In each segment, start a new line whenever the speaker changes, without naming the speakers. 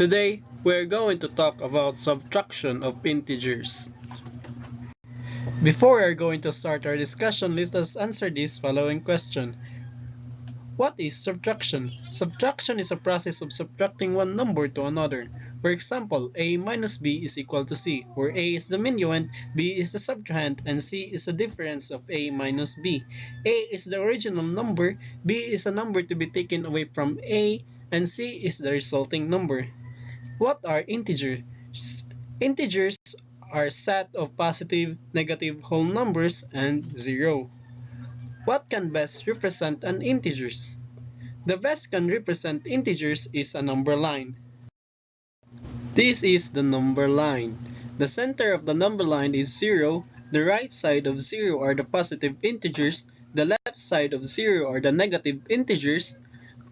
Today, we're going to talk about subtraction of integers. Before we're going to start our discussion, let us answer this following question. What is subtraction? Subtraction is a process of subtracting one number to another. For example, a minus b is equal to c, where a is the minuend, b is the subtrahend, and c is the difference of a minus b. A is the original number, b is a number to be taken away from a, and c is the resulting number. What are integers? Integers are a set of positive, negative whole numbers, and zero. What can best represent an integers? The best can represent integers is a number line. This is the number line. The center of the number line is 0, the right side of 0 are the positive integers, the left side of 0 are the negative integers.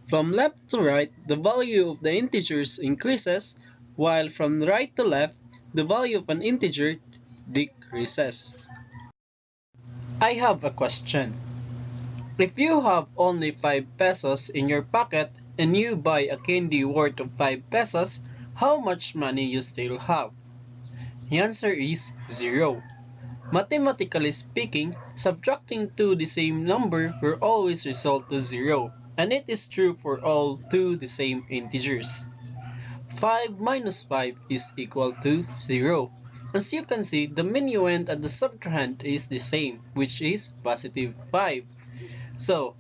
From left to right, the value of the integers increases, while from right to left, the value of an integer decreases. I have a question. If you have only 5 pesos in your pocket and you buy a candy worth of 5 pesos, how much money you still have? The answer is 0. Mathematically speaking, subtracting two the same number will always result to 0, and it is true for all two the same integers. 5 minus 5 is equal to 0. As you can see, the minuend and the subtrahend is the same, which is positive 5. So,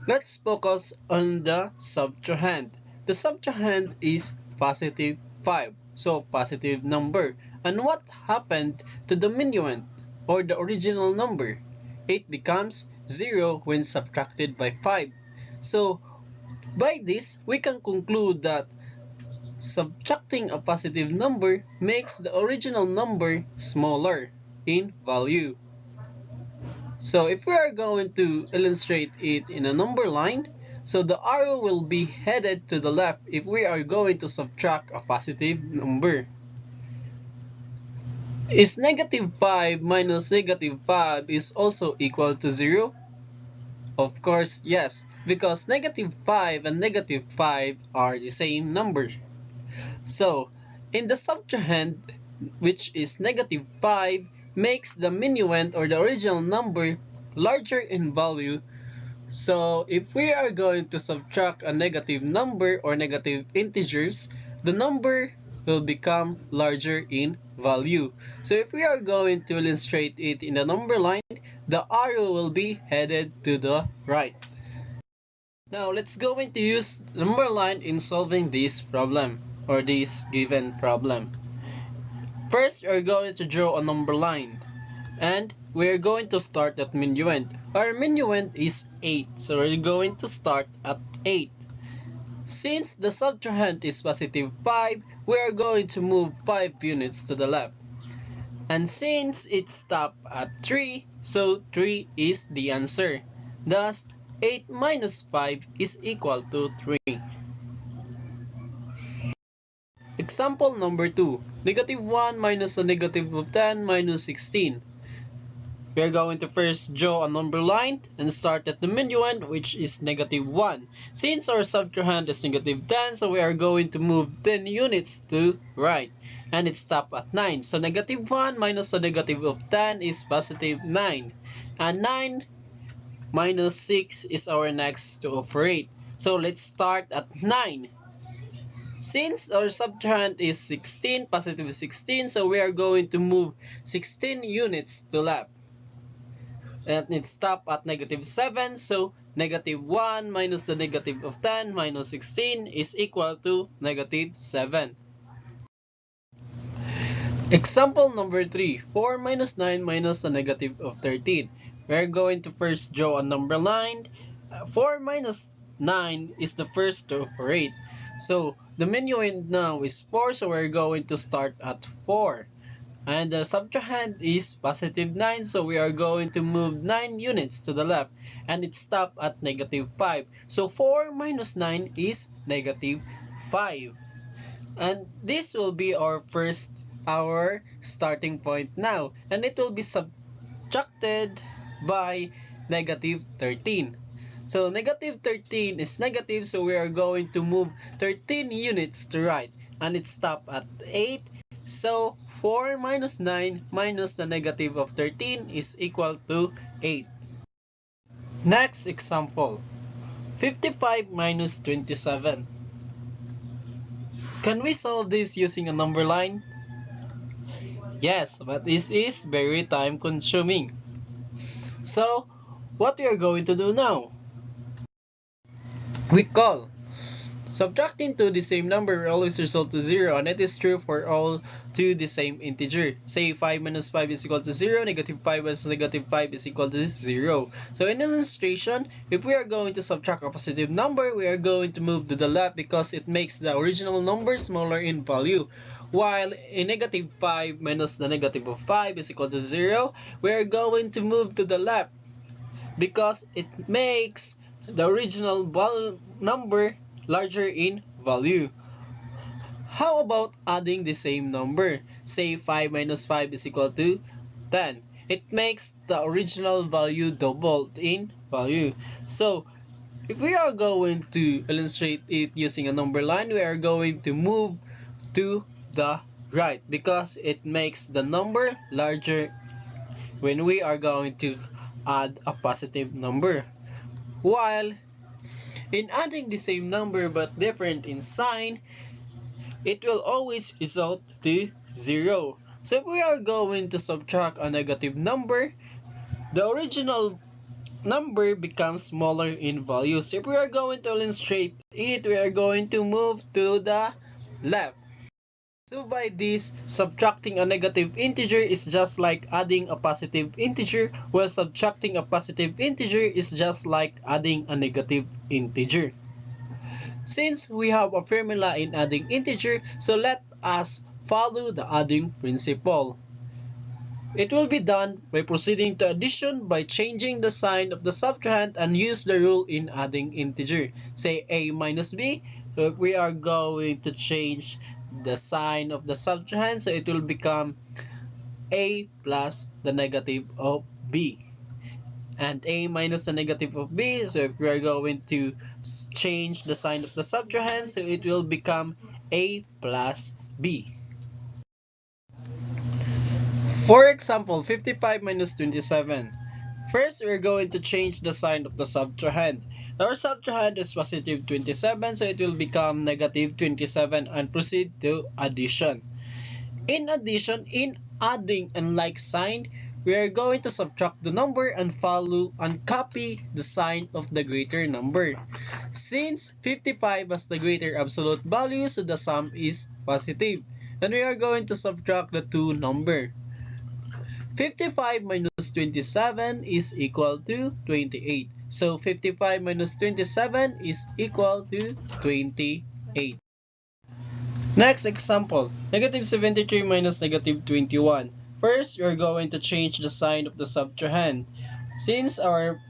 let's focus on the subtrahend. The subtrahend is positive 5, so positive number. And what happened to the minuend, or the original number? It becomes 0 when subtracted by 5. So, by this, we can conclude that subtracting a positive number makes the original number smaller in value. So if we are going to illustrate it in a number line, so the arrow will be headed to the left if we are going to subtract a positive number. Is negative 5 minus negative 5 is also equal to 0? Of course, yes, because negative 5 and negative 5 are the same number. So, in the subtrahend, which is negative 5, makes the minuend or the original number larger in value. So, if we are going to subtract a negative number or negative integers, the number will become larger in value. So, if we are going to illustrate it in a number line, the arrow will be headed to the right. Now, let's go into use number line in solving this problem or this given problem. First, we're going to draw a number line, and we're going to start at minuend. Our minuend is 8, so we're going to start at 8. Since the subtrahend is positive 5, we are going to move 5 units to the left. And since it stopped at 3, so 3 is the answer. Thus, 8 minus 5 is equal to 3. Example number 2, negative 1 minus a negative of 10 minus 16. We are going to first draw a number line and start at the minuend, which is negative 1. Since our subtrahend is negative 10, so we are going to move 10 units to right. And it stopped at 9. So negative 1 minus a negative of 10 is positive 9. And 9 minus 6 is our next to operate. So let's start at 9. Since our subtrahend is 16, positive 16, so we are going to move 16 units to left. And it stopped at negative 7, so negative 1 minus the negative of 10 minus 16 is equal to negative 7. Example number 3, 4 minus 9 minus the negative of 13. We are going to first draw a number line. 4 minus 9 is the first to operate. So the minuend now is 4, so we're going to start at 4. And the subtrahend is positive 9, so we are going to move 9 units to the left. And it stopped at negative 5. So 4 minus 9 is negative 5. And this will be our starting point now. And it will be subtracted by negative 13. So negative 13 is negative, so we are going to move 13 units to right. and it stopped at 8. So 4 minus 9 minus the negative of 13 is equal to 8. Next example, 55 minus 27. Can we solve this using a number line? Yes, but this is very time consuming. So, what we are going to do now? We call. Subtracting two the same number will always result to 0, and it is true for all two the same integer. Say 5 minus 5 is equal to 0, negative 5 minus negative 5 is equal to 0. So in illustration, if we are going to subtract a positive number, we are going to move to the left because it makes the original number smaller in value. While a negative 5 minus the negative of 5 is equal to 0, we are going to move to the left because it makes the original number larger in value. How about adding the same number? Say 5 minus 5 is equal to 10. It makes the original value doubled in value. So, if we are going to illustrate it using a number line, we are going to move to the right because it makes the number larger when we are going to add a positive number. While in adding the same number but different in sign, it will always result to 0. So if we are going to subtract a negative number, the original number becomes smaller in value. So if we are going to illustrate it, we are going to move to the left. So by this, subtracting a negative integer is just like adding a positive integer, while subtracting a positive integer is just like adding a negative integer. Since we have a formula in adding integer, so let us follow the adding principle. It will be done by proceeding to addition by changing the sign of the subtrahend and use the rule in adding integer. Say a minus b, so if we are going to change the sign of the subtrahend, so it will become a plus the negative of b. And a minus the negative of b, so if we are going to change the sign of the subtrahend, so it will become a plus b. For example, 55 minus 27. First, we're going to change the sign of the subtrahend. Our subtrahend is positive 27, so it will become negative 27 and proceed to addition. In addition, in adding unlike sign, we are going to subtract the number and follow and copy the sign of the greater number. Since 55 has the greater absolute value, so the sum is positive. And we are going to subtract the two numbers. 55 minus 27 is equal to 28. So 55 minus 27 is equal to 28. Next example, negative 73 minus negative 21. First, we are going to change the sign of the subtrahend. Since our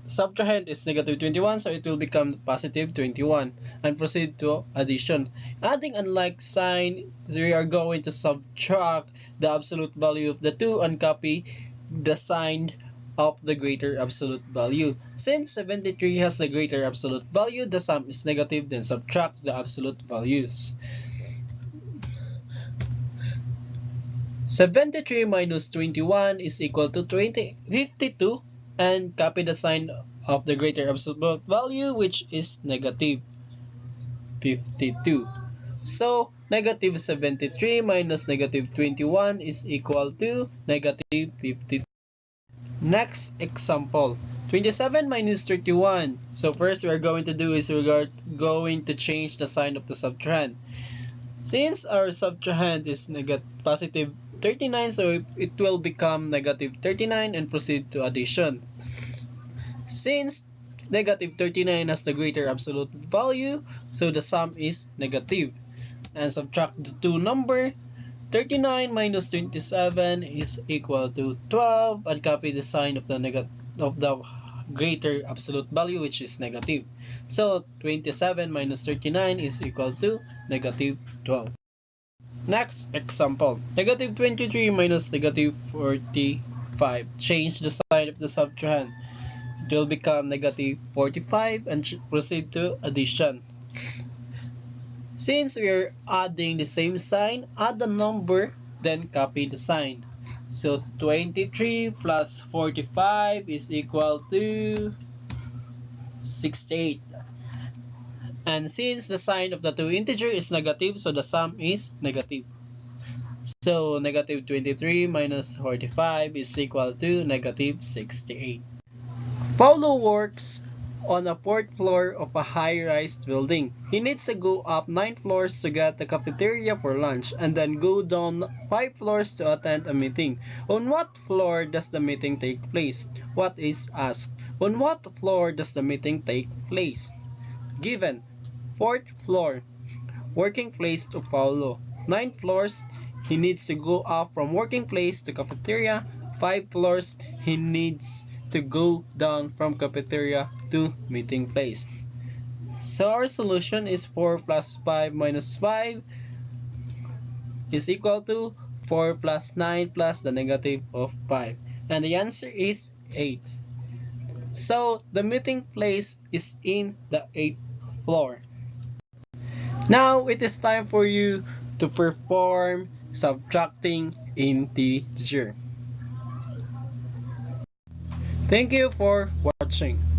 subtrahend is negative 21, so it will become positive 21 and proceed to addition. Adding unlike sign, so we are going to subtract the absolute value of the two and copy the sign of the greater absolute value. Since 73 has the greater absolute value, the sum is negative, then subtract the absolute values. 73 minus 21 is equal to 52 and copy the sign of the greater absolute value, which is negative 52. So negative 73 minus negative 21 is equal to negative 52. Next example, 27 minus 31. So first we are going to do is we are going to change the sign of the subtrahend. Since our subtrahend is positive 39, so it will become negative 39 and proceed to addition. Since negative 39 has the greater absolute value, so the sum is negative. And subtract the two numbers. 39 minus 27 is equal to 12 and copy the sign of the greater absolute value, which is negative. So 27 minus 39 is equal to negative 12. Next example, negative 23 minus negative 45. Change the sign of the subtrahend. It will become negative 45 and proceed to addition. Since we are adding the same sign, add the number, then copy the sign. So 23 plus 45 is equal to 68. And since the sign of the two integer is negative, so the sum is negative. So negative 23 minus 45 is equal to negative 68. Paulo works on a fourth floor of a high-rise building. He needs to go up 9 floors to get the cafeteria for lunch and then go down 5 floors to attend a meeting. On what floor does the meeting take place? What is asked? On what floor does the meeting take place? Given, 4th floor, working place to Paulo. 9 floors, he needs to go up from working place to cafeteria. 5 floors, he needs to go down from cafeteria to meeting place. So our solution is 4 plus 5 minus 5 is equal to 4 plus 9 plus the negative of 5. And the answer is 8. So the meeting place is in the 8th floor. Now it is time for you to perform subtracting integer. Thank you for watching.